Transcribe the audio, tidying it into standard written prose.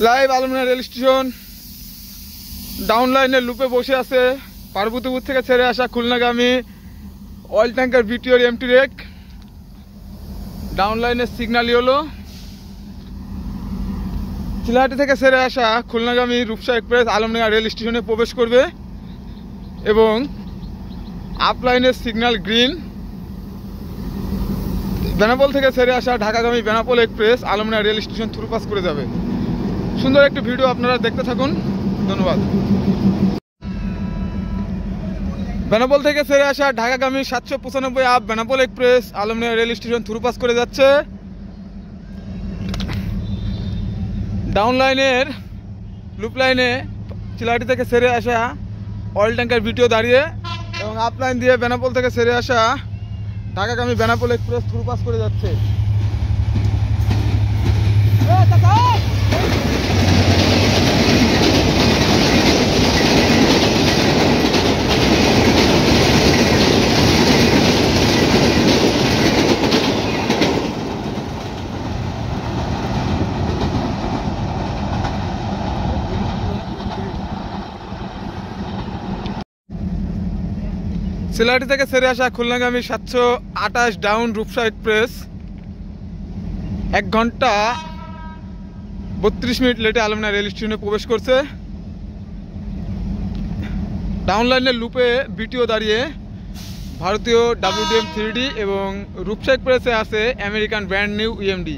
Live Alamdanga rail station down লাইনের লুপে বসে আছে পার্বতীপুর থেকে ছেড়ে আসা খুলনাগামী অয়েল ট্যাঙ্কার বিটিওর এমটি রেক। ডাউন লাইনের সিগন্যালই হলো চিলাহাটি থেকে ছেড়ে আসা খুলনাগামী রূপসা এক্সপ্রেস আলমডাঙ্গা রেল স্টেশনে প্রবেশ করবে এবং আপ লাইনের সিগন্যাল গ্রিন। বেনাপোল থেকে ছেড়ে আসা ঢাকাগামী Benapole express Alamdanga rail station through pass করে যাবে। সুন্দর একটি ভিডিও আপনারা দেখতে থাকুন, ধন্যবাদ। বেনাপোল থেকে ছেড়ে আসা ঢাকাগামী 795 up Benapole express Alamdanga rail station through pass করে যাচ্ছে। ডাউন লাইনের লুপ লাইনে চিলাহাটি থেকে ছেড়ে আসা অয়েল ট্যাঙ্কার ভিডিও দাঁড়িয়ে এবং আপ লাইন দিয়ে বেনাপোল থেকে ছেড়ে আসা ঢাকাগামী বেনাপোল এক্সপ্রেস থ্রু পাস করে যাচ্ছে। চিলাহাটি থেকে ছেড়ে আসা খুলনাগামী 728 ডাউন রূপসা এক্সপ্রেস 1 ঘন্টা 32 মিনিট লেটে আলমডাঙ্গা রেল স্টেশনে প্রবেশ করছে। ডাউন লাইনের লুপে বিটিও দাঁড়িয়ে ভারতীয় WDM 3D এবং রূপসা এক্সপ্রেসে আছে আমেরিকান ব্র্যান্ড নিউ EMD।